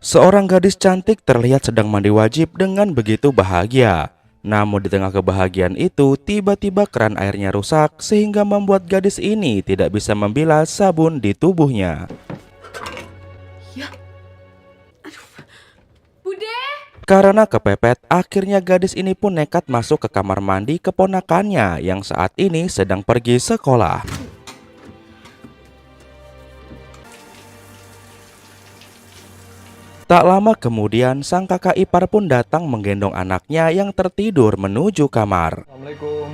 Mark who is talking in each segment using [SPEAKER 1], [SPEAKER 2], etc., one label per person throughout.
[SPEAKER 1] Seorang gadis cantik terlihat sedang mandi wajib dengan begitu bahagia. Namun di tengah kebahagiaan itu, tiba-tiba keran airnya rusak sehingga membuat gadis ini tidak bisa membilas sabun di tubuhnya.
[SPEAKER 2] Ya, aduh, Bude.
[SPEAKER 1] Karena kepepet, akhirnya gadis ini pun nekat masuk ke kamar mandi keponakannya yang saat ini sedang pergi sekolah. Tak lama kemudian, sang kakak ipar pun datang menggendong anaknya yang tertidur menuju kamar.
[SPEAKER 3] Assalamualaikum.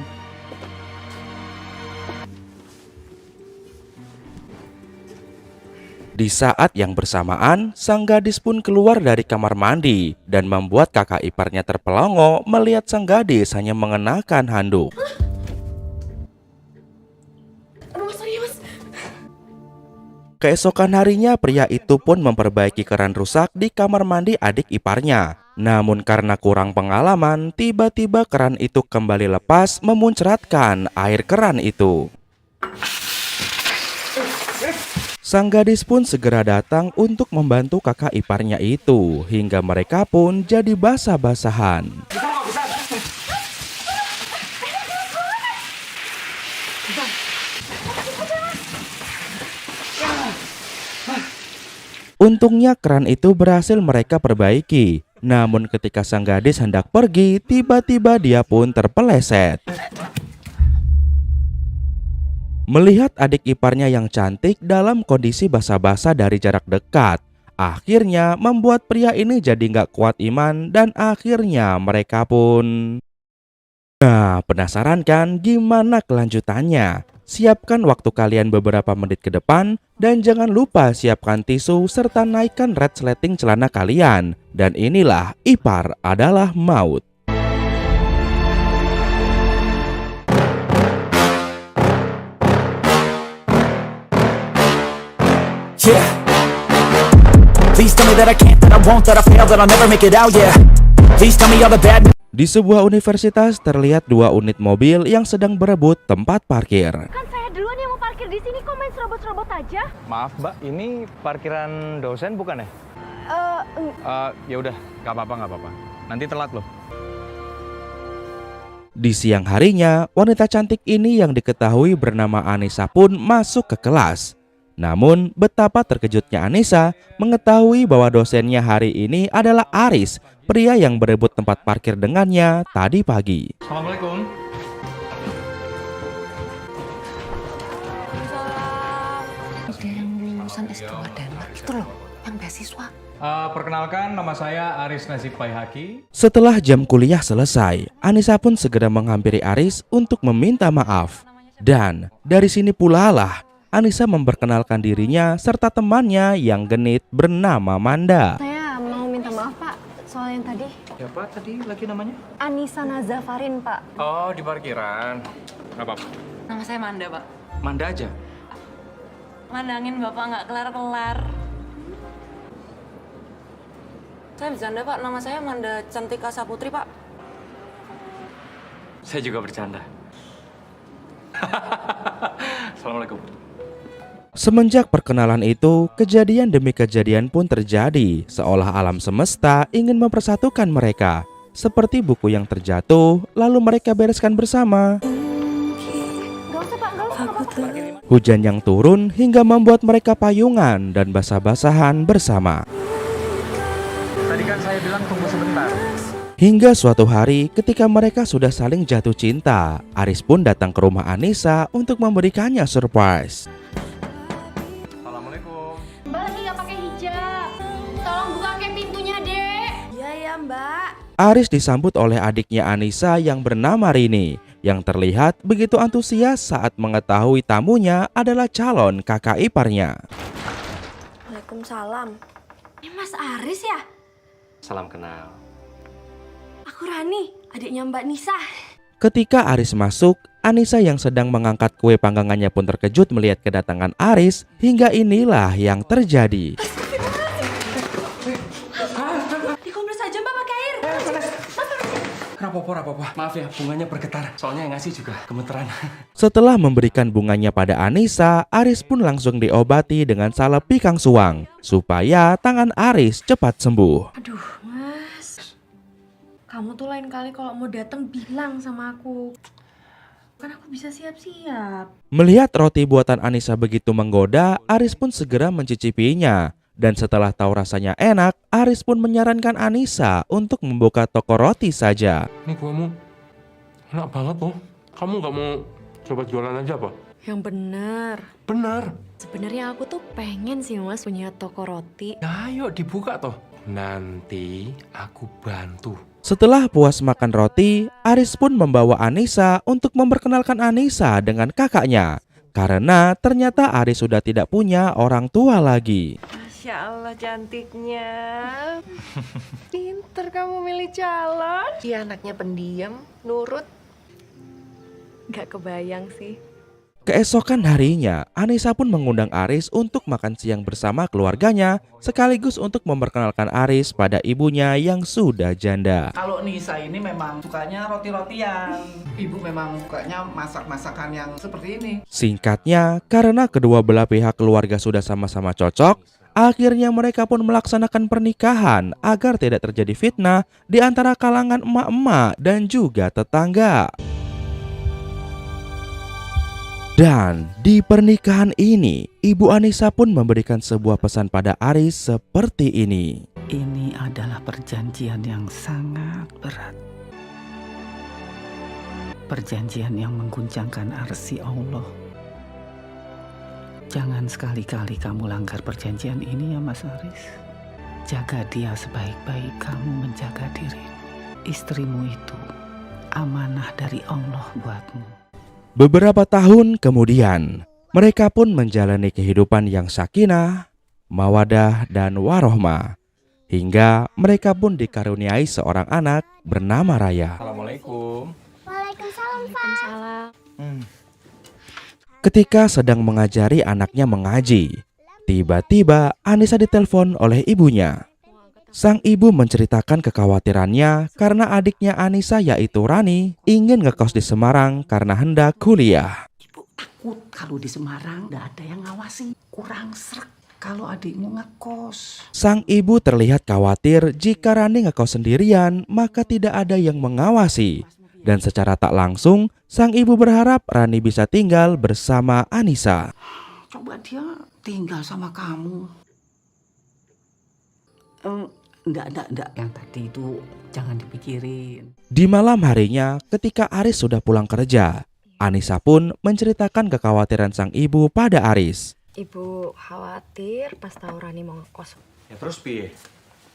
[SPEAKER 1] Di saat yang bersamaan, sang gadis pun keluar dari kamar mandi dan membuat kakak iparnya terpelongo melihat sang gadis hanya mengenakan handuk.
[SPEAKER 2] Aduh, sorry mas.
[SPEAKER 1] Keesokan harinya, pria itu pun memperbaiki keran rusak di kamar mandi adik iparnya. Namun karena kurang pengalaman, tiba-tiba keran itu kembali lepas memuncratkan air keran itu. Sang gadis pun segera datang untuk membantu kakak iparnya itu, hingga mereka pun jadi basah-basahan. Untungnya keran itu berhasil mereka perbaiki. Namun ketika sang gadis hendak pergi, tiba-tiba dia pun terpeleset. Melihat adik iparnya yang cantik dalam kondisi basah-basah dari jarak dekat, akhirnya membuat pria ini jadi nggak kuat iman dan akhirnya mereka pun... Nah, penasaran kan gimana kelanjutannya? Siapkan waktu kalian beberapa menit ke depan dan jangan lupa siapkan tisu serta naikkan red sleting celana kalian. Dan inilah Ipar Adalah Maut.
[SPEAKER 4] Yeah. Please tell me that I can't, that I won't, that I fail, that I'll never make it out, yeah. Please tell me all the bad.
[SPEAKER 1] Di sebuah universitas terlihat dua unit mobil yang sedang berebut tempat parkir.
[SPEAKER 5] Kan saya duluan yang mau parkir di sini, kok main serobot-serobot aja?
[SPEAKER 3] Maaf Mbak, ini parkiran dosen bukan ya? Ya udah, nggak apa-apa. Nanti telat loh.
[SPEAKER 1] Di siang harinya, wanita cantik ini yang diketahui bernama Anissa pun masuk ke kelas. Namun, betapa terkejutnya Anissa mengetahui bahwa dosennya hari ini adalah Aris, pria yang berebut tempat parkir dengannya tadi pagi.
[SPEAKER 3] Assalamualaikum.
[SPEAKER 2] Dia yang lulusan S2 Denmark itu loh, yang beasiswa.
[SPEAKER 3] Perkenalkan, nama saya Aris Nazib Baihaki.
[SPEAKER 1] Setelah jam kuliah selesai, Anissa pun segera menghampiri Aris untuk meminta maaf. Dan dari sini pula lah Anissa memperkenalkan dirinya serta temannya yang genit bernama Manda.
[SPEAKER 5] Saya mau minta maaf Pak, soal yang tadi.
[SPEAKER 3] Siapa tadi lagi namanya?
[SPEAKER 5] Anissa Nazafarin Pak.
[SPEAKER 3] Oh, di parkiran. Nggak apa-apa.
[SPEAKER 2] Nama saya Manda, Pak.
[SPEAKER 3] Manda aja.
[SPEAKER 2] Mandangin Bapak nggak kelar-kelar. Saya bercanda, Pak. Nama saya Manda Cantika Saputri, Pak.
[SPEAKER 3] Saya juga bercanda. Assalamualaikum.
[SPEAKER 1] Semenjak perkenalan itu, kejadian demi kejadian pun terjadi, seolah alam semesta ingin mempersatukan mereka. Seperti buku yang terjatuh, lalu mereka bereskan bersama.
[SPEAKER 5] Gak usah Pak, gak usah.
[SPEAKER 1] Hujan yang turun hingga membuat mereka payungan dan basah-basahan bersama.
[SPEAKER 3] Tadi kan saya bilang tunggu sebentar.
[SPEAKER 1] Hingga suatu hari ketika mereka sudah saling jatuh cinta, Aris pun datang ke rumah Anissa untuk memberikannya surprise.
[SPEAKER 3] Assalamualaikum.
[SPEAKER 5] Mbak lagi gak pakai hijab. Tolong buka ke pintunya, Dek.
[SPEAKER 2] Iya, ya, Mbak.
[SPEAKER 1] Aris disambut oleh adiknya Anissa yang bernama Rini, yang terlihat begitu antusias saat mengetahui tamunya adalah calon kakak iparnya.
[SPEAKER 5] Waalaikumsalam. Ini Mas Aris ya?
[SPEAKER 3] Salam kenal.
[SPEAKER 5] Aku Rani, adiknya Mbak Nisa.
[SPEAKER 1] Ketika Aris masuk, Anissa yang sedang mengangkat kue panggangannya pun terkejut melihat kedatangan Aris, hingga inilah yang terjadi.
[SPEAKER 5] Dikompres aja Mbak pakai air.
[SPEAKER 3] Kenapa
[SPEAKER 6] Rapopo. Maaf ya, bunganya bergetar. Soalnya yang ngasih juga gemeteran.
[SPEAKER 1] Setelah memberikan bunganya pada Anissa, Aris pun langsung diobati dengan salep pikang suang supaya tangan Aris cepat sembuh.
[SPEAKER 5] Aduh, Mas. Kamu tuh lain kali kalau mau datang bilang sama aku. Kan aku bisa siap-siap.
[SPEAKER 1] Melihat roti buatan Anissa begitu menggoda, Aris pun segera mencicipinya. Dan setelah tahu rasanya enak, Aris pun menyarankan Anissa untuk membuka toko roti saja.
[SPEAKER 6] Ini kuahmu enak banget loh. Kamu nggak mau coba jualan aja apa?
[SPEAKER 5] Yang bener.
[SPEAKER 6] Bener.
[SPEAKER 5] Sebenarnya aku tuh pengen sih Mas punya toko roti.
[SPEAKER 6] Ya ayo dibuka toh. Nanti aku bantu.
[SPEAKER 1] Setelah puas makan roti, Aris pun membawa Anissa untuk memperkenalkan Anissa dengan kakaknya. Karena ternyata Aris sudah tidak punya orang tua lagi.
[SPEAKER 7] Masya Allah cantiknya. Pinter kamu milih calon. Dia anaknya pendiam, nurut.
[SPEAKER 5] Gak kebayang sih.
[SPEAKER 1] Keesokan harinya, Anissa pun mengundang Aris untuk makan siang bersama keluarganya, sekaligus untuk memperkenalkan Aris pada ibunya yang sudah janda.
[SPEAKER 8] Kalau Nisa ini memang sukanya roti-rotian. Ibu memang sukanya masak-masakan yang seperti ini.
[SPEAKER 1] Singkatnya, karena kedua belah pihak keluarga sudah sama-sama cocok, akhirnya mereka pun melaksanakan pernikahan agar tidak terjadi fitnah di antara kalangan emak-emak dan juga tetangga. Dan di pernikahan ini, Ibu Anissa pun memberikan sebuah pesan pada Aris seperti ini.
[SPEAKER 9] Ini adalah perjanjian yang sangat berat. Perjanjian yang mengguncangkan arsy Allah. Jangan sekali-kali kamu langgar perjanjian ini ya Mas Aris. Jaga dia sebaik-baik kamu menjaga diri. Istrimu itu amanah dari Allah buatmu.
[SPEAKER 1] Beberapa tahun kemudian, mereka pun menjalani kehidupan yang sakinah, mawadah, dan warohmah. Hingga mereka pun dikaruniai seorang anak bernama Raya.
[SPEAKER 6] Assalamualaikum.
[SPEAKER 5] Waalaikumsalam.
[SPEAKER 1] Ketika sedang mengajari anaknya mengaji, tiba-tiba Anissa ditelepon oleh ibunya. Sang ibu menceritakan kekhawatirannya karena adiknya Anissa yaitu Rani ingin ngekos di Semarang karena hendak kuliah.
[SPEAKER 9] Ibu takut kalau di Semarang nggak ada yang ngawasi. Kurang srek kalau adikmu ngekos.
[SPEAKER 1] Sang ibu terlihat khawatir jika Rani ngekos sendirian maka tidak ada yang mengawasi. Dan secara tak langsung, sang ibu berharap Rani bisa tinggal bersama Anissa.
[SPEAKER 9] Coba dia tinggal sama kamu. Enggak. Yang tadi itu jangan dipikirin.
[SPEAKER 1] Di malam harinya, ketika Aris sudah pulang kerja, Anissa pun menceritakan kekhawatiran sang ibu pada Aris.
[SPEAKER 5] Ibu khawatir pas tahu Rani mau ngekos.
[SPEAKER 6] Ya terus piye?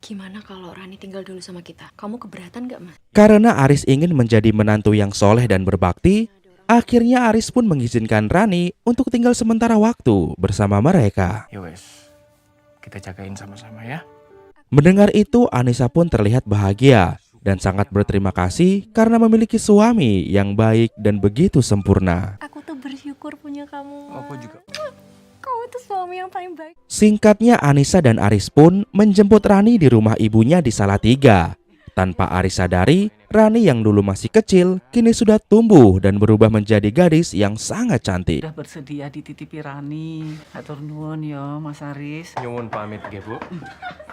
[SPEAKER 5] Gimana kalau Rani tinggal dulu sama kita? Kamu keberatan gak Mas?
[SPEAKER 1] Karena Aris ingin menjadi menantu yang soleh dan berbakti, akhirnya Aris pun mengizinkan Rani untuk tinggal sementara waktu bersama mereka.
[SPEAKER 6] Ya wes, kita jagain sama-sama ya.
[SPEAKER 1] Mendengar itu, Anissa pun terlihat bahagia dan sangat berterima kasih karena memiliki suami yang baik dan begitu sempurna.
[SPEAKER 5] Aku tuh bersyukur punya kamu.
[SPEAKER 6] Aku juga.
[SPEAKER 5] Kamu tuh suami yang paling baik.
[SPEAKER 1] Singkatnya, Anissa dan Aris pun menjemput Rani di rumah ibunya di Salatiga. Tanpa Aris sadari, Rani yang dulu masih kecil kini sudah tumbuh dan berubah menjadi gadis yang sangat cantik.
[SPEAKER 9] Udah bersedia dititipi Rani. Atur nuwun ya Mas Aris.
[SPEAKER 6] Nyuwun pamit nggih, Bu.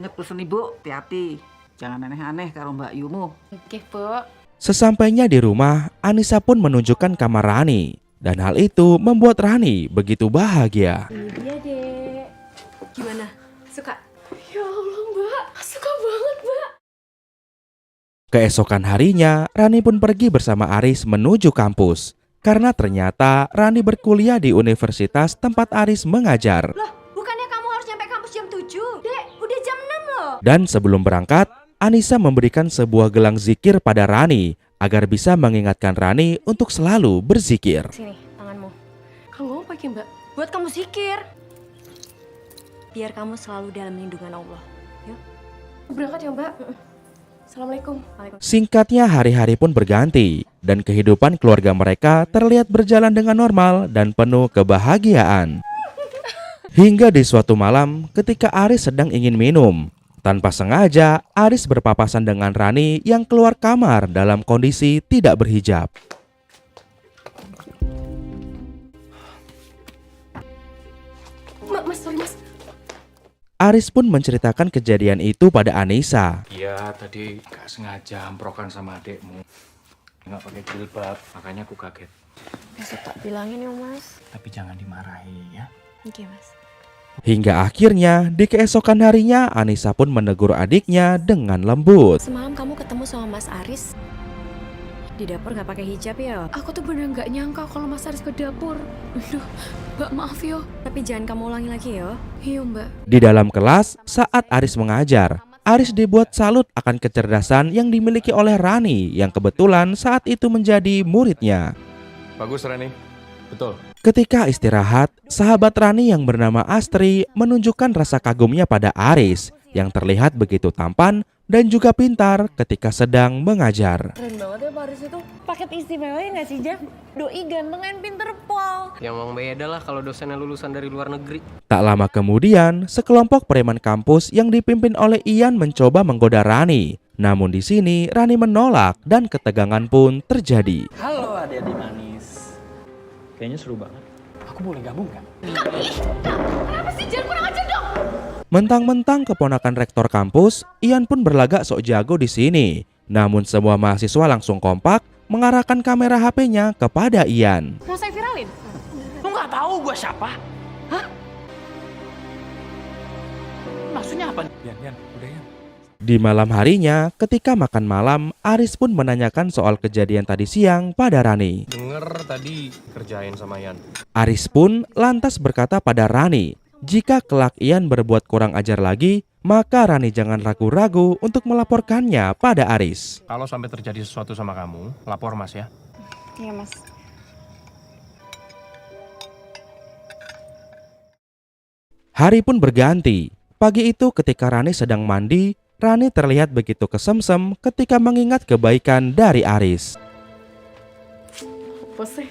[SPEAKER 9] Ingat pesen ibu, hati-hati. Jangan aneh-aneh karo Mbak Yumu.
[SPEAKER 5] Oke, Bu.
[SPEAKER 1] Sesampainya di rumah, Anissa pun menunjukkan kamar Rani. Dan hal itu membuat Rani begitu bahagia.
[SPEAKER 5] Ini dia, Dek. Gimana? Suka? Ya Allah, Mbak. Suka banget, Mbak.
[SPEAKER 1] Keesokan harinya, Rani pun pergi bersama Aris menuju kampus. Karena ternyata Rani berkuliah di universitas tempat Aris mengajar.
[SPEAKER 5] Loh, bukannya kamu harus nyampe kampus jam 7? Dek, udah jam 6 loh.
[SPEAKER 1] Dan sebelum berangkat, Anissa memberikan sebuah gelang zikir pada Rani agar bisa mengingatkan Rani untuk selalu berzikir.
[SPEAKER 5] Sini, tanganmu. Kamu pakai Mbak, buat kamu zikir. Biar kamu selalu dalam lindungan Allah. Yuk. Berangkat ya, Mbak. Assalamualaikum. Waalaikumsalam.
[SPEAKER 1] Singkatnya, hari-hari pun berganti dan kehidupan keluarga mereka terlihat berjalan dengan normal dan penuh kebahagiaan. Hingga di suatu malam ketika Aris sedang ingin minum, Tanpa sengaja, Aris berpapasan dengan Rani yang keluar kamar dalam kondisi tidak berhijab.
[SPEAKER 5] Mas, sorry mas.
[SPEAKER 1] Aris pun menceritakan kejadian itu pada Anissa.
[SPEAKER 3] Iya, tadi gak sengaja amprokan sama adekmu. Nggak pakai jilbab, makanya aku kaget.
[SPEAKER 5] Besok tak bilangin ya mas.
[SPEAKER 3] Tapi jangan dimarahi ya.
[SPEAKER 5] Oke mas.
[SPEAKER 1] Hingga akhirnya di keesokan harinya Anissa pun menegur adiknya dengan lembut.
[SPEAKER 5] Semalam kamu ketemu sama Mas Aris di dapur nggak pakai hijab ya? Aku tuh bener nggak nyangka kalau Mas Aris ke dapur. Aduh, Mbak maaf yo. Tapi jangan kamu ulangi lagi ya. Iya Mbak.
[SPEAKER 1] Di dalam kelas, saat Aris mengajar, Aris dibuat salut akan kecerdasan yang dimiliki oleh Rani yang kebetulan saat itu menjadi muridnya.
[SPEAKER 3] Bagus Rani, betul.
[SPEAKER 1] Ketika istirahat, sahabat Rani yang bernama Astri menunjukkan rasa kagumnya pada Aris yang terlihat begitu tampan dan juga pintar ketika sedang mengajar.
[SPEAKER 7] Keren banget ya Pak Aris itu. Paket istimewanya nggak sih, Jam? Doi ganteng and pinter, Pol.
[SPEAKER 10] Ya emang beda lah kalau dosennya lulusan dari luar negeri.
[SPEAKER 1] Tak lama kemudian, sekelompok preman kampus yang dipimpin oleh Ian mencoba menggoda Rani. Namun di sini Rani menolak dan ketegangan pun terjadi.
[SPEAKER 8] Halo adik-adik manis. Kayaknya seru banget. Aku boleh gabung kan?
[SPEAKER 5] Kenapa sih? Jangan kurang ajar dong.
[SPEAKER 1] Mentang-mentang keponakan rektor kampus, Ian pun berlagak sok jago di sini. Namun semua mahasiswa langsung kompak mengarahkan kamera HP-nya kepada Ian.
[SPEAKER 7] Mau saya viralin?
[SPEAKER 8] Lu nggak tahu gue siapa? Hah? Maksudnya apa? Yan, udah Yan.
[SPEAKER 1] Di malam harinya, ketika makan malam, Aris pun menanyakan soal kejadian tadi siang pada Rani.
[SPEAKER 3] Denger tadi kerjain sama Yan.
[SPEAKER 1] Aris pun lantas berkata pada Rani, jika kelak Ian berbuat kurang ajar lagi, maka Rani jangan ragu-ragu untuk melaporkannya pada Aris.
[SPEAKER 3] Kalau sampai terjadi sesuatu sama kamu, lapor Mas ya.
[SPEAKER 7] Iya, Mas.
[SPEAKER 1] Hari pun berganti. Pagi itu ketika Rani sedang mandi, Rani terlihat begitu kesemsem ketika mengingat kebaikan dari Aris.
[SPEAKER 7] Apa sih?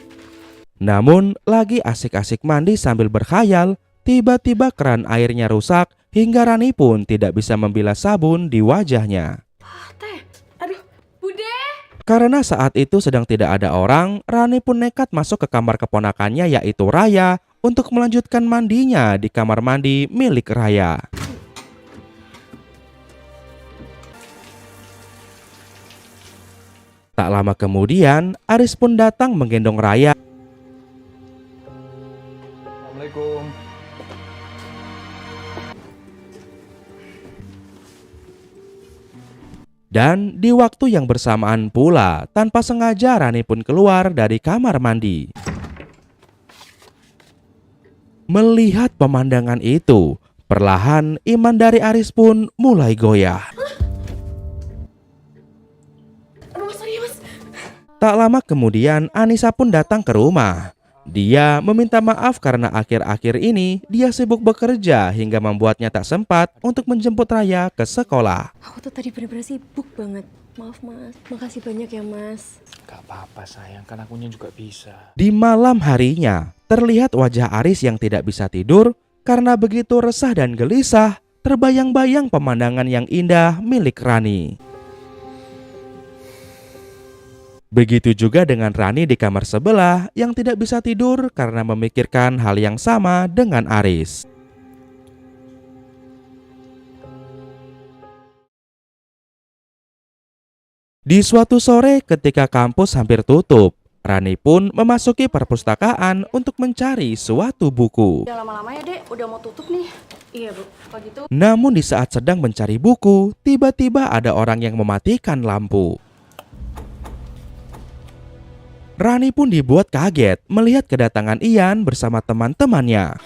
[SPEAKER 1] Namun, lagi asik-asik mandi sambil berkhayal, tiba-tiba keran airnya rusak hingga Rani pun tidak bisa membilas sabun di wajahnya.
[SPEAKER 5] Teh, aduh, Bude.
[SPEAKER 1] Karena saat itu sedang tidak ada orang, Rani pun nekat masuk ke kamar keponakannya yaitu Raya untuk melanjutkan mandinya di kamar mandi milik Raya. Tak lama kemudian, Aris pun datang menggendong Raya.
[SPEAKER 3] Assalamualaikum.
[SPEAKER 1] Dan di waktu yang bersamaan pula, tanpa sengaja Rani pun keluar dari kamar mandi. Melihat pemandangan itu, perlahan iman dari Aris pun mulai goyah.
[SPEAKER 5] Aduh, sorry mas.
[SPEAKER 1] Tak lama kemudian Anissa pun datang ke rumah. Dia meminta maaf karena akhir-akhir ini dia sibuk bekerja hingga membuatnya tak sempat untuk menjemput Raya ke sekolah.
[SPEAKER 5] Aku tuh tadi bener-bener sibuk banget. Maaf mas, makasih banyak ya mas.
[SPEAKER 3] Gak apa-apa sayang, kan akunya juga bisa.
[SPEAKER 1] Di malam harinya, terlihat wajah Aris yang tidak bisa tidur karena begitu resah dan gelisah, terbayang-bayang pemandangan yang indah milik Rani. Begitu juga dengan Rani di kamar sebelah yang tidak bisa tidur karena memikirkan hal yang sama dengan Aris. Di suatu sore ketika kampus hampir tutup, Rani pun memasuki perpustakaan untuk mencari suatu buku.
[SPEAKER 7] Udah lama-lama ya, Dek. Udah mau tutup nih. Iya, Bu. Kalau gitu.
[SPEAKER 1] Namun di saat sedang mencari buku, tiba-tiba ada orang yang mematikan lampu. Rani pun dibuat kaget melihat kedatangan Ian bersama teman-temannya.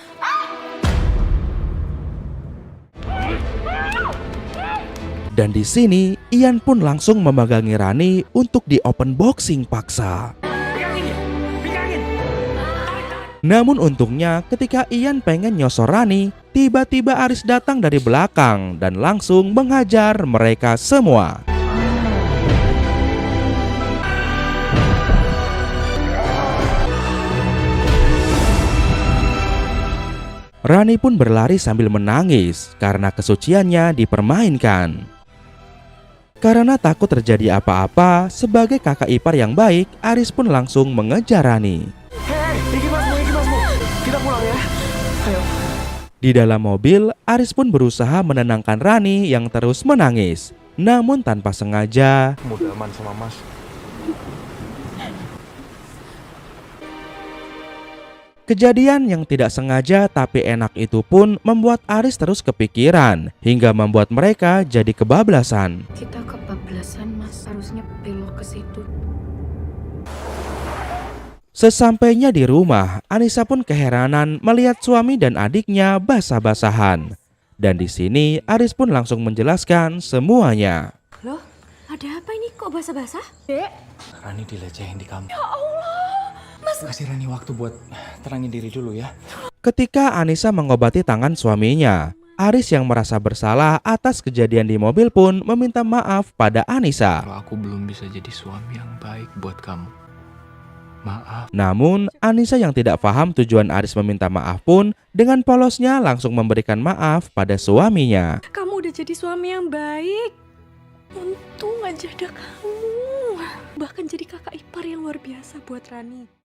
[SPEAKER 1] Dan di sini Ian pun langsung memegangi Rani untuk di open boxing paksa. Namun untungnya ketika Ian pengen nyosor Rani, tiba-tiba Aris datang dari belakang dan langsung menghajar mereka semua. Rani pun berlari sambil menangis karena kesuciannya dipermainkan. Karena takut terjadi apa-apa, sebagai kakak ipar yang baik, Aris pun langsung mengejar Rani.
[SPEAKER 6] Kita pulang ya. Ayo.
[SPEAKER 1] Di dalam mobil, Aris pun berusaha menenangkan Rani yang terus menangis. Namun tanpa sengaja,
[SPEAKER 6] Kamu udah aman sama Mas.
[SPEAKER 1] kejadian yang tidak sengaja tapi enak itu pun membuat Aris terus kepikiran hingga membuat mereka jadi kebablasan.
[SPEAKER 2] Kita kebablasan, Mas. Harusnya belok ke situ.
[SPEAKER 1] Sesampainya di rumah, Anissa pun keheranan melihat suami dan adiknya basah-basahan. Dan di sini Aris pun langsung menjelaskan semuanya.
[SPEAKER 5] Loh, ada apa ini kok basah-basah?
[SPEAKER 7] Dek,
[SPEAKER 8] Rani dilecehin di kampus.
[SPEAKER 5] Ya Allah, Mas.
[SPEAKER 8] Kasih Rani waktu buat tenangin diri dulu ya.
[SPEAKER 1] Ketika Anissa mengobati tangan suaminya, Aris yang merasa bersalah atas kejadian di mobil pun meminta maaf pada Anissa.
[SPEAKER 8] Kalau aku belum bisa jadi suami yang baik buat kamu, maaf.
[SPEAKER 1] Namun, Anissa yang tidak paham tujuan Aris meminta maaf pun dengan polosnya langsung memberikan maaf pada suaminya.
[SPEAKER 5] Kamu udah jadi suami yang baik. Untung aja ada kamu. Bahkan jadi kakak ipar yang luar biasa buat Rani.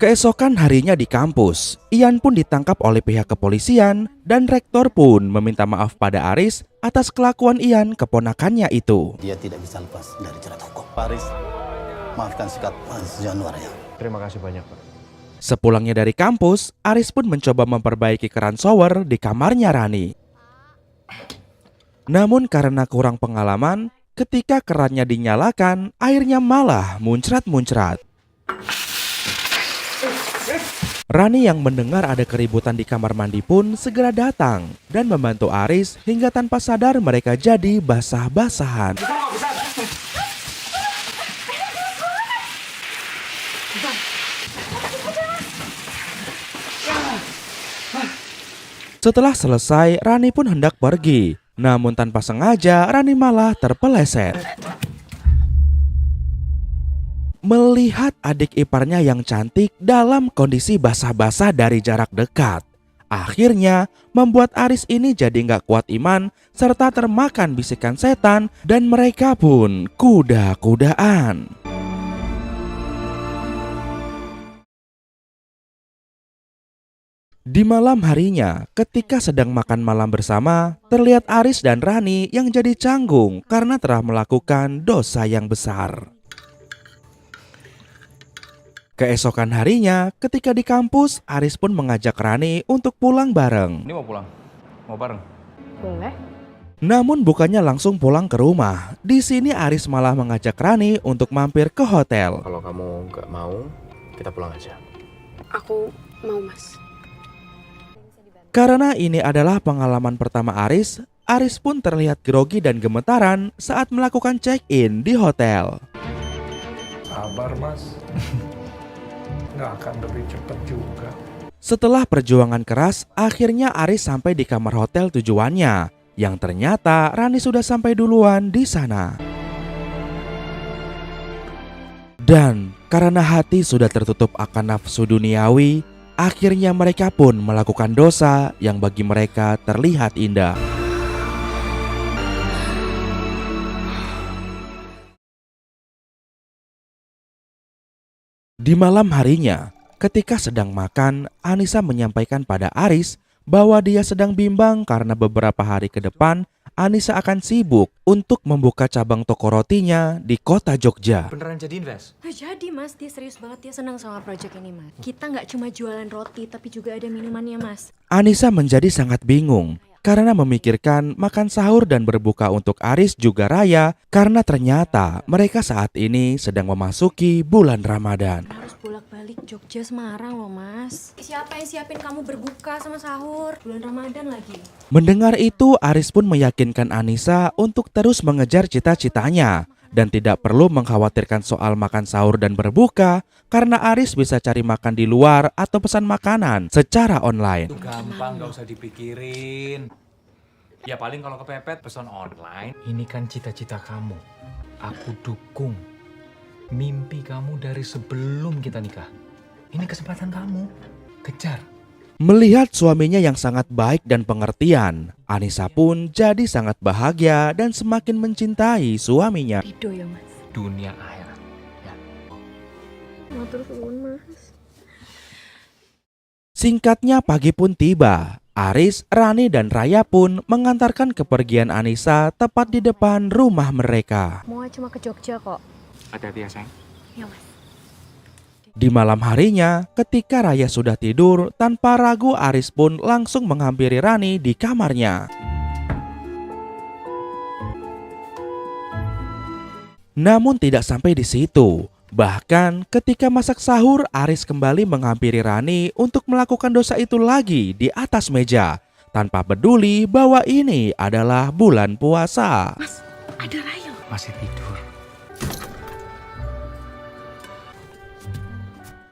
[SPEAKER 1] Keesokan harinya di kampus, Ian pun ditangkap oleh pihak kepolisian dan rektor pun meminta maaf pada Aris atas kelakuan Ian keponakannya itu.
[SPEAKER 11] Dia tidak bisa lepas dari jerat hukum. Paris, maafkan sikap Mas Januar ya.
[SPEAKER 3] Terima kasih banyak, Pak.
[SPEAKER 1] Sepulangnya dari kampus, Aris pun mencoba memperbaiki keran shower di kamarnya Rani. Namun karena kurang pengalaman, ketika kerannya dinyalakan, airnya malah muncrat-muncrat. Rani yang mendengar ada keributan di kamar mandi pun segera datang dan membantu Aris hingga tanpa sadar mereka jadi basah-basahan. Setelah selesai, Rani pun hendak pergi. Namun tanpa sengaja, Rani malah terpeleset. Melihat adik iparnya yang cantik dalam kondisi basah-basah dari jarak dekat, akhirnya membuat Aris ini jadi nggak kuat iman serta termakan bisikan setan dan mereka pun kuda-kudaan. Di malam harinya, ketika sedang makan malam bersama, terlihat Aris dan Rani yang jadi canggung karena telah melakukan dosa yang besar. Keesokan harinya, ketika di kampus, Aris pun mengajak Rani untuk pulang bareng.
[SPEAKER 3] Ini mau pulang? Mau bareng?
[SPEAKER 7] boleh.
[SPEAKER 1] Namun bukannya langsung pulang ke rumah. Di sini Aris malah mengajak Rani untuk mampir ke hotel.
[SPEAKER 6] Kalau kamu nggak mau, kita pulang aja.
[SPEAKER 5] Aku mau, Mas.
[SPEAKER 1] Karena ini adalah pengalaman pertama Aris, Aris pun terlihat grogi dan gemetaran saat melakukan check-in di hotel.
[SPEAKER 6] Sabar, Mas. Nggak akan lebih cepat juga.
[SPEAKER 1] Setelah perjuangan keras, akhirnya Aris sampai di kamar hotel tujuannya, yang ternyata Rani sudah sampai duluan di sana. Dan karena hati sudah tertutup akan nafsu duniawi, akhirnya mereka pun melakukan dosa yang bagi mereka terlihat indah. Di malam harinya, ketika sedang makan, Anissa menyampaikan pada Aris bahwa dia sedang bimbang karena beberapa hari ke depan Anissa akan sibuk untuk membuka cabang toko rotinya di kota Jogja.
[SPEAKER 3] Beneran jadi invest?
[SPEAKER 5] Nah, jadi Mas, dia serius banget, dia senang sama proyek ini Mas. Kita nggak cuma jualan roti, tapi juga ada minumannya Mas.
[SPEAKER 1] Anissa menjadi sangat bingung karena memikirkan makan sahur dan berbuka untuk Aris juga Raya, karena ternyata mereka saat ini sedang memasuki bulan Ramadan.
[SPEAKER 5] Harus bolak-balik Jogja Semarang loh Mas. Siapa yang siapin kamu berbuka sama sahur? Bulan Ramadan lagi.
[SPEAKER 1] Mendengar itu, Aris pun meyakinkan Anissa untuk terus mengejar cita-citanya dan tidak perlu mengkhawatirkan soal makan sahur dan berbuka karena Aris bisa cari makan di luar atau pesan makanan secara online.
[SPEAKER 8] Itu gampang, gak usah dipikirin. Ya paling kalau kepepet pesan online. Ini kan cita-cita kamu. Aku dukung mimpi kamu dari sebelum kita nikah. Ini kesempatan kamu. Kejar.
[SPEAKER 1] Melihat suaminya yang sangat baik dan pengertian, Anissa pun jadi sangat bahagia dan semakin mencintai suaminya.
[SPEAKER 5] Ridho ya mas.
[SPEAKER 8] Dunia akhirat. Ya.
[SPEAKER 5] Matur suwun mas.
[SPEAKER 1] Singkatnya pagi pun tiba. Aris, Rani, dan Raya pun mengantarkan kepergian Anissa tepat di depan rumah mereka.
[SPEAKER 5] Mau cuma ke Jogja kok.
[SPEAKER 8] Hati-hati ya sayang.
[SPEAKER 5] Ya mas.
[SPEAKER 1] Di malam harinya, ketika Raya sudah tidur, tanpa ragu Aris pun langsung menghampiri Rani di kamarnya. Namun tidak sampai di situ. Bahkan ketika masak sahur, Aris kembali menghampiri Rani untuk melakukan dosa itu lagi di atas meja, tanpa peduli bahwa ini adalah bulan puasa.
[SPEAKER 5] Mas, ada Raya.
[SPEAKER 8] Masih tidur.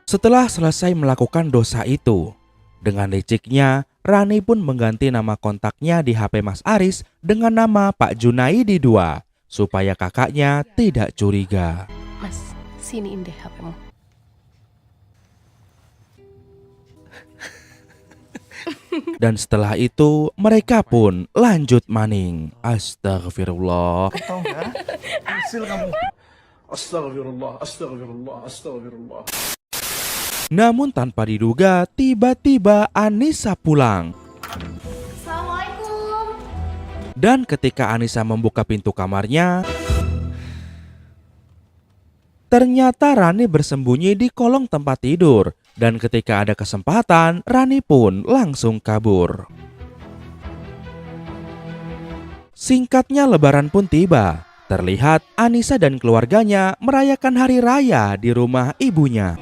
[SPEAKER 1] Setelah selesai melakukan dosa itu, dengan liciknya, Rani pun mengganti nama kontaknya di HP Mas Aris dengan nama Pak Junaidi 2, supaya kakaknya tidak curiga.
[SPEAKER 5] Mas, siniin deh HP-mu.
[SPEAKER 1] Dan setelah itu, mereka pun lanjut maning. Astagfirullah.
[SPEAKER 11] Hasil kamu. Astagfirullah, astagfirullah, astagfirullah.
[SPEAKER 1] Namun tanpa diduga, tiba-tiba Anissa pulang.
[SPEAKER 5] Assalamualaikum.
[SPEAKER 1] Dan ketika Anissa membuka pintu kamarnya, ternyata Rani bersembunyi di kolong tempat tidur. Dan ketika ada kesempatan, Rani pun langsung kabur. Singkatnya lebaran pun tiba. Terlihat Anissa dan keluarganya merayakan hari raya di rumah ibunya.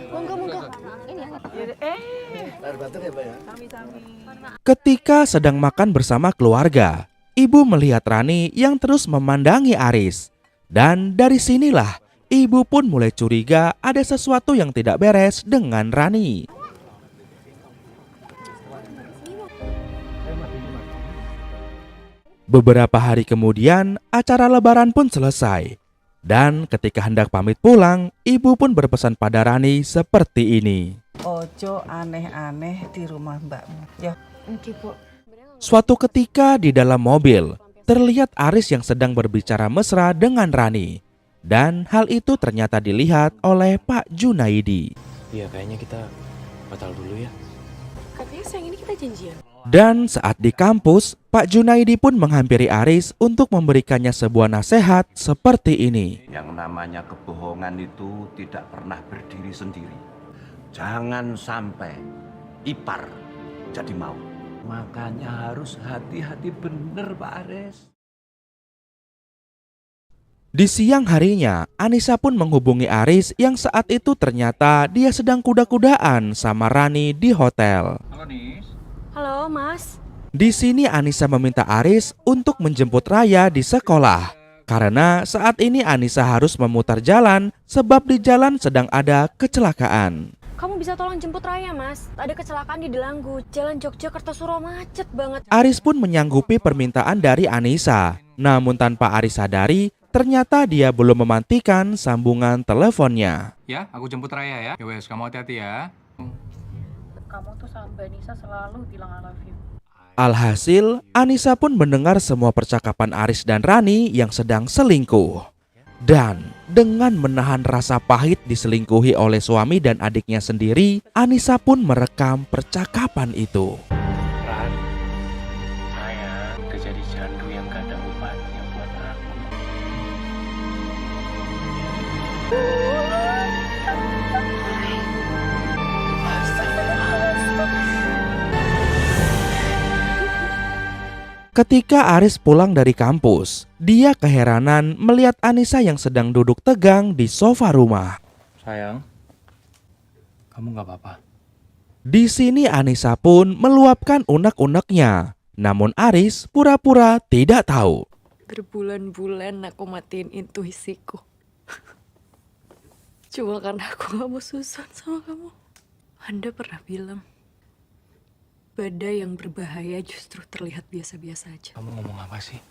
[SPEAKER 1] Ketika sedang makan bersama keluarga, ibu melihat Rani yang terus memandangi Aris. Dan dari sinilah ibu pun mulai curiga ada sesuatu yang tidak beres dengan Rani. Beberapa hari kemudian, acara lebaran pun selesai. Dan ketika hendak pamit pulang, ibu pun berpesan pada Rani seperti ini.
[SPEAKER 9] Ojo aneh-aneh di rumah mbakmu. Ya.
[SPEAKER 5] Oke, Bu.
[SPEAKER 1] Suatu ketika di dalam mobil, terlihat Aris yang sedang berbicara mesra dengan Rani. Dan hal itu ternyata dilihat oleh Pak Junaidi.
[SPEAKER 10] Iya, kayaknya kita batal dulu ya.
[SPEAKER 5] Katanya siang ini kita janjian.
[SPEAKER 1] Dan saat di kampus, Pak Junaidi pun menghampiri Aris untuk memberikannya sebuah nasihat seperti ini.
[SPEAKER 12] Yang namanya kebohongan itu tidak pernah berdiri sendiri. Jangan sampai ipar jadi mau. Makanya harus hati-hati bener Pak Aris.
[SPEAKER 1] Di siang harinya, Anissa pun menghubungi Aris yang saat itu ternyata dia sedang kuda-kudaan sama Rani di hotel.
[SPEAKER 8] Halo Nis.
[SPEAKER 5] Halo, Mas.
[SPEAKER 1] Di sini Anissa meminta Aris untuk menjemput Raya di sekolah. Karena saat ini Anissa harus memutar jalan sebab di jalan sedang ada kecelakaan.
[SPEAKER 5] Kamu bisa tolong jemput Raya, Mas. Ada kecelakaan di Delanggu, Jalan Jogja Kertosuro macet banget.
[SPEAKER 1] Aris pun menyanggupi permintaan dari Anissa. Namun tanpa Aris sadari, ternyata dia belum memantikan sambungan teleponnya.
[SPEAKER 8] Ya, aku jemput Raya ya. Ya wes, kamu hati-hati ya.
[SPEAKER 7] Kamu tuh sama Mbak Nisa selalu bilang I love you.
[SPEAKER 1] Alhasil, Anissa pun mendengar semua percakapan Aris dan Rani yang sedang selingkuh. Dan dengan menahan rasa pahit diselingkuhi oleh suami dan adiknya sendiri, Anissa pun merekam percakapan itu.
[SPEAKER 10] Ran, saya udah jadi candu yang gak ada obatnya buat aku.
[SPEAKER 1] Ketika Aris pulang dari kampus, dia keheranan melihat Anissa yang sedang duduk tegang di sofa rumah.
[SPEAKER 8] Sayang, kamu gak apa-apa.
[SPEAKER 1] Di sini Anissa pun meluapkan unek-uneknya. Namun Aris pura-pura tidak tahu.
[SPEAKER 5] Berbulan-bulan aku matiin intuisiku. Cuma karena aku gak mau susun sama kamu. Anda pernah bilang, badai yang berbahaya justru terlihat biasa-biasa aja.
[SPEAKER 8] Kamu ngomong apa sih?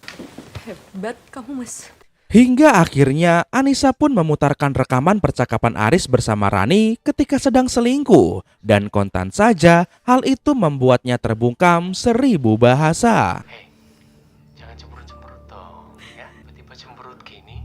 [SPEAKER 5] Hebat kamu, Mas.
[SPEAKER 1] Hingga akhirnya Anissa pun memutarkan rekaman percakapan Aris bersama Rani ketika sedang selingkuh. Dan kontan saja hal itu membuatnya terbungkam 1000 bahasa.
[SPEAKER 10] Jangan cemberut-cemberut dong, ya. Tiba-tiba cemberut gini.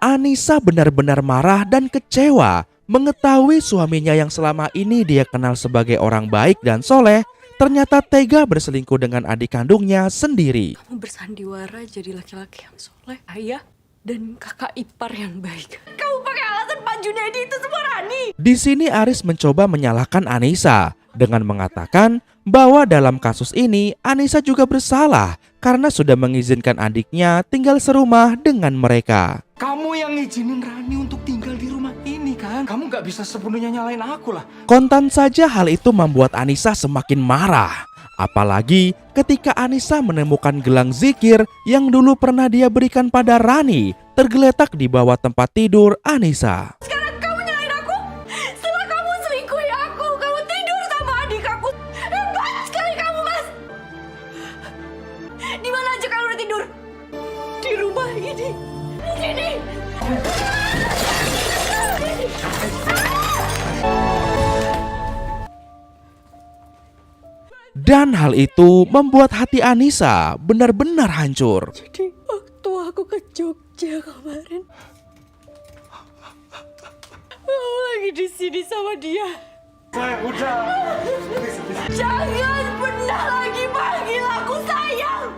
[SPEAKER 1] Anissa benar-benar marah dan kecewa mengetahui suaminya yang selama ini dia kenal sebagai orang baik dan soleh ternyata tega berselingkuh dengan adik kandungnya sendiri.
[SPEAKER 5] Kamu bersandiwara jadi laki-laki yang soleh, ayah, dan kakak ipar yang baik. Kamu pakai alasan Pak Junaidi itu semua, Rani.
[SPEAKER 1] Di sini Aris mencoba menyalahkan Anissa dengan mengatakan bahwa dalam kasus ini Anissa juga bersalah karena sudah mengizinkan adiknya tinggal serumah dengan mereka.
[SPEAKER 8] Kamu yang ngizinin Rani untuk tinggal di rumah ini kan? Kamu nggak bisa sepenuhnya nyalain aku lah.
[SPEAKER 1] Kontan saja hal itu membuat Anissa semakin marah. Apalagi ketika Anissa menemukan gelang zikir yang dulu pernah dia berikan pada Rani tergeletak di bawah tempat tidur Anissa.
[SPEAKER 5] Sekarang kamu nyalain aku? Setelah kamu selingkuhi aku, kamu tidur sama adik aku. Hebat sekali kamu, Mas. Di mana aja kamu udah tidur? Di rumah ini. Di sini.
[SPEAKER 1] Dan hal itu membuat hati Anissa benar-benar hancur.
[SPEAKER 5] Jadi waktu aku ke Jogja kemarin, kamu lagi di sini sama dia.
[SPEAKER 8] Udah.
[SPEAKER 5] Jangan pernah lagi panggil aku sayang.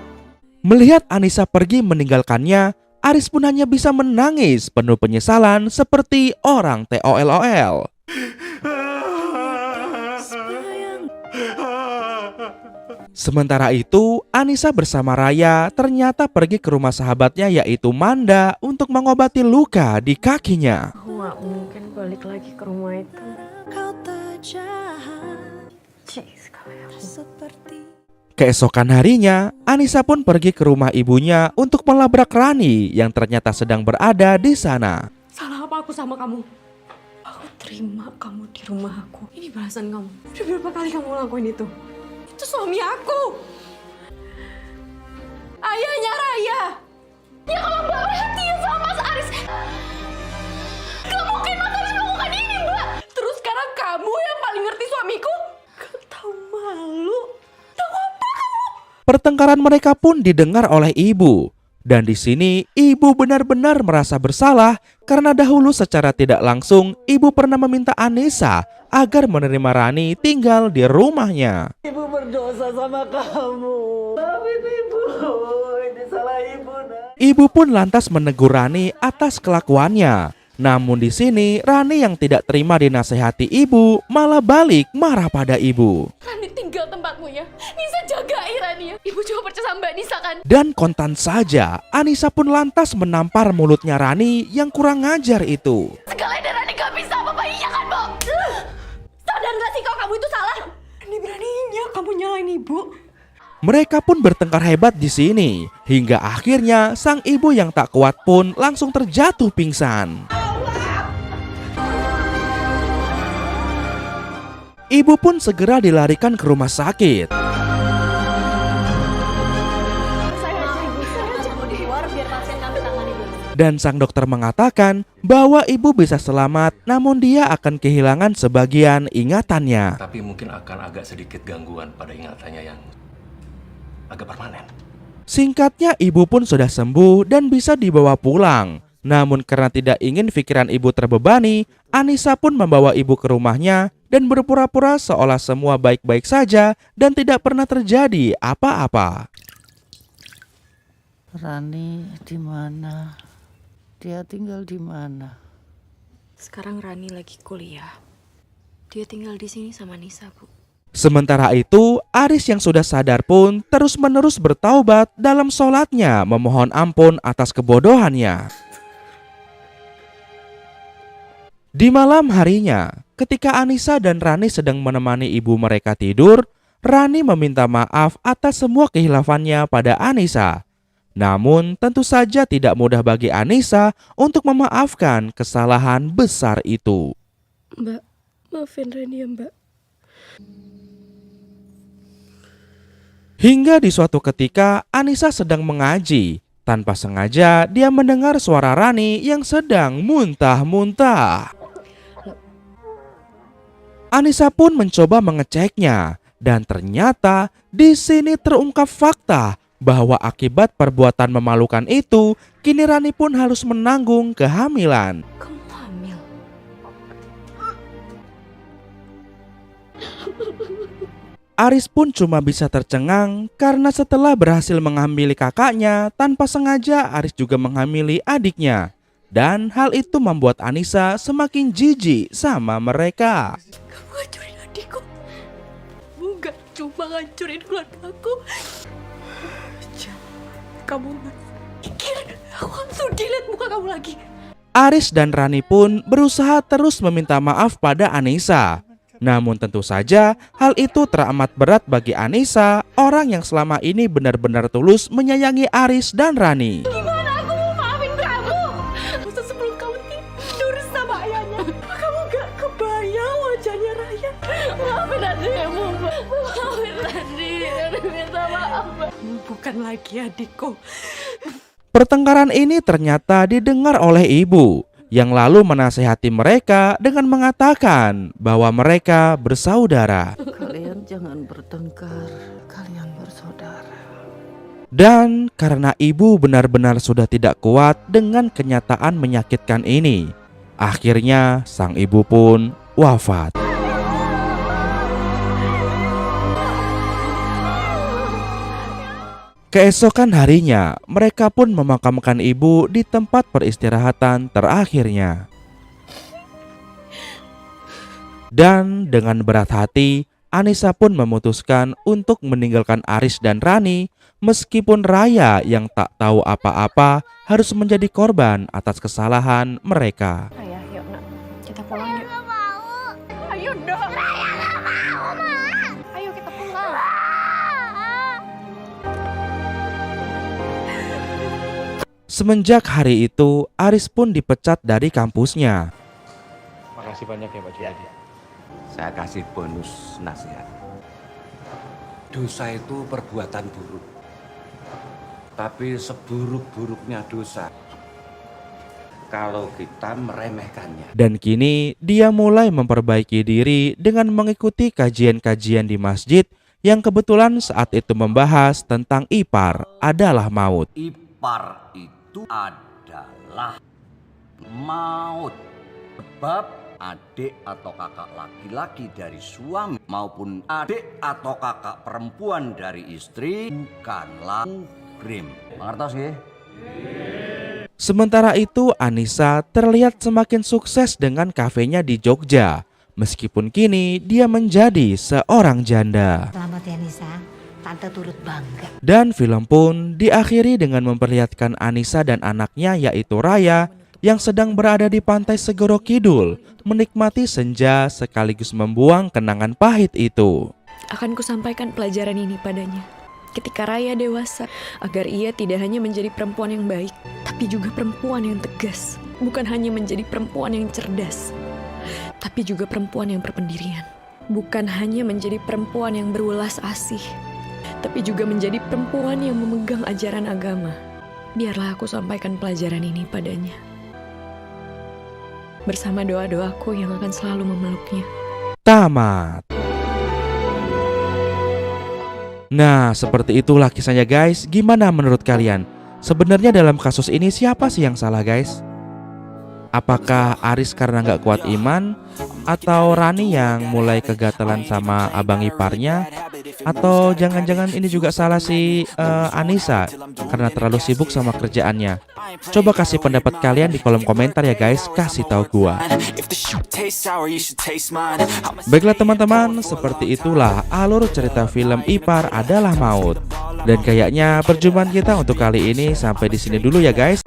[SPEAKER 1] Melihat Anissa pergi meninggalkannya, Aris pun hanya bisa menangis penuh penyesalan seperti orang TOLOL. Sementara itu, Anissa bersama Raya ternyata pergi ke rumah sahabatnya yaitu Manda untuk mengobati luka di kakinya.
[SPEAKER 5] Aku gak mungkin balik lagi ke rumah itu.
[SPEAKER 1] Keesokan harinya, Anissa pun pergi ke rumah ibunya untuk melabrak Rani yang ternyata sedang berada di sana.
[SPEAKER 5] Salah apa aku sama kamu? Aku terima kamu di rumah aku. Ini balasan kamu. Udah berapa kali kamu lakuin itu? Itu suami aku. Ayahnya Raya. Ya kalau Mbak perhatian sama Mas Aris. Gak mungkin Mas Aris melakukan ini, Mbak. Terus sekarang kamu yang paling ngerti suamiku? Gak tahu malu. Tahu apa kamu?
[SPEAKER 1] Pertengkaran mereka pun didengar oleh ibu. Dan di sini ibu benar-benar merasa bersalah karena dahulu secara tidak langsung ibu pernah meminta Anissa agar menerima Rani tinggal di rumahnya.
[SPEAKER 9] Ibu berdosa sama kamu. Maafin ibu, ini salah ibu.
[SPEAKER 1] Ibu pun lantas menegur Rani atas kelakuannya. Namun di sini Rani yang tidak terima dinasehati ibu malah balik marah pada ibu.
[SPEAKER 5] Rani tinggal tempatmu ya. Nisa jagain Rani ya. Ibu cuma percaya sama Mbak Nisa kan?
[SPEAKER 1] Dan kontan saja Anissa pun lantas menampar mulutnya Rani yang kurang ajar itu.
[SPEAKER 5] Segala ini Rani gak bisa apa-apa kan, Bo? Sadar gak sih kalau kamu itu salah? Berani-beraninya kamu nyalain ibu.
[SPEAKER 1] Mereka pun bertengkar hebat di sini hingga akhirnya sang ibu yang tak kuat pun langsung terjatuh pingsan. Ibu pun segera dilarikan ke rumah sakit. Dan sang dokter mengatakan bahwa ibu bisa selamat namun dia akan kehilangan sebagian ingatannya.
[SPEAKER 10] Tapi mungkin akan agak sedikit gangguan pada ingatannya yang agak permanen.
[SPEAKER 1] Singkatnya ibu pun sudah sembuh dan bisa dibawa pulang. Namun karena tidak ingin pikiran ibu terbebani, Anissa pun membawa ibu ke rumahnya dan berpura-pura seolah semua baik-baik saja dan tidak pernah terjadi apa-apa.
[SPEAKER 9] Rani di mana? Dia tinggal di mana?
[SPEAKER 5] Sekarang Rani lagi kuliah. Dia tinggal di sini sama Nisa, Bu.
[SPEAKER 1] Sementara itu, Aris yang sudah sadar pun terus-menerus bertaubat dalam sholatnya memohon ampun atas kebodohannya. Di malam harinya, ketika Anissa dan Rani sedang menemani ibu mereka tidur, Rani meminta maaf atas semua kehilafannya pada Anissa. Namun tentu saja tidak mudah bagi Anissa untuk memaafkan kesalahan besar itu.
[SPEAKER 5] Mbak, maafin Rani ya, Mbak.
[SPEAKER 1] Hingga di suatu ketika Anissa sedang mengaji. Tanpa sengaja dia mendengar suara Rani yang sedang muntah-muntah. Anissa pun mencoba mengeceknya dan ternyata di sini terungkap fakta bahwa akibat perbuatan memalukan itu, kini Rani pun harus menanggung kehamilan.
[SPEAKER 2] Kamu hamil?
[SPEAKER 1] Aris pun cuma bisa tercengang karena setelah berhasil menghamili kakaknya, tanpa sengaja Aris juga menghamili adiknya. Dan hal itu membuat Anissa semakin jijik sama mereka.
[SPEAKER 5] Kamu hancurin adikku. Kamu gak cuma hancurin keluarga aku. Kamu pikir aku langsung delete muka kamu lagi.
[SPEAKER 1] Aris dan Rani pun berusaha terus meminta maaf pada Anissa. Namun tentu saja hal itu teramat berat bagi Anissa, orang yang selama ini benar-benar tulus menyayangi Aris dan Rani.
[SPEAKER 5] Gimana aku mau maafin kamu? Masa sebelum kamu tidur sama ayahnya, kamu gak kebayang wajahnya Raya. Maafin adikmu, maafin adik, minta maaf. Bukan lagi adikku.
[SPEAKER 1] Pertengkaran ini ternyata didengar oleh ibu, yang lalu menasehati mereka dengan mengatakan bahwa mereka bersaudara.
[SPEAKER 9] Kalian jangan bertengkar, kalian bersaudara.
[SPEAKER 1] Dan karena ibu benar-benar sudah tidak kuat dengan kenyataan menyakitkan ini, akhirnya sang ibu pun wafat. Keesokan harinya, mereka pun memakamkan ibu di tempat peristirahatan terakhirnya. Dan dengan berat hati, Anissa pun memutuskan untuk meninggalkan Aris dan Rani, meskipun Raya yang tak tahu apa-apa harus menjadi korban atas kesalahan mereka.
[SPEAKER 2] Ayah, yuk nak, kita pulang yuk.
[SPEAKER 5] Ayo dong. Raya gak mau, Ma.
[SPEAKER 2] Ayo kita pulang.
[SPEAKER 1] Semenjak hari itu, Aris pun dipecat dari kampusnya.
[SPEAKER 3] Makasih banyak ya Pak Jumadi.
[SPEAKER 12] Saya kasih bonus nasihat. Dosa itu perbuatan buruk. Tapi seburuk-buruknya dosa, kalau kita meremehkannya.
[SPEAKER 1] Dan kini dia mulai memperbaiki diri dengan mengikuti kajian-kajian di masjid yang kebetulan saat itu membahas tentang ipar adalah maut.
[SPEAKER 12] Ipar itu adalah maut. Sebab adik atau kakak laki-laki dari suami maupun adik atau kakak perempuan dari istri bukanlah muhrim. Mengertos ya?
[SPEAKER 1] Sementara itu Anissa terlihat semakin sukses dengan kafenya di Jogja. Meskipun kini dia menjadi seorang janda.
[SPEAKER 2] Selamat ya Nisa, tante turut bangga.
[SPEAKER 1] Dan film pun diakhiri dengan memperlihatkan Anissa dan anaknya yaitu Raya yang sedang berada di pantai Segoro Kidul, menikmati senja sekaligus membuang kenangan pahit itu.
[SPEAKER 5] Akan kusampaikan pelajaran ini padanya ketika Raya dewasa, agar ia tidak hanya menjadi perempuan yang baik, tapi juga perempuan yang tegas. Bukan hanya menjadi perempuan yang cerdas, tapi juga perempuan yang berpendirian. Bukan hanya menjadi perempuan yang berulas asih, tapi juga menjadi perempuan yang memegang ajaran agama. Biarlah aku sampaikan pelajaran ini padanya, bersama doa-doaku yang akan selalu memeluknya.
[SPEAKER 1] Tamat. Nah, seperti itulah kisahnya guys. Gimana menurut kalian? Sebenarnya dalam kasus ini siapa sih yang salah guys? Apakah Aris karena nggak kuat iman? Atau Rani yang mulai kegatelan sama abang iparnya? Atau jangan-jangan ini juga salah si Anissa karena terlalu sibuk sama kerjaannya? Coba kasih pendapat kalian di kolom komentar ya guys. Kasih tahu gua. Baiklah teman-teman, seperti itulah alur cerita film Ipar Adalah Maut. Dan kayaknya perjumpaan kita untuk kali ini sampai di sini dulu ya guys.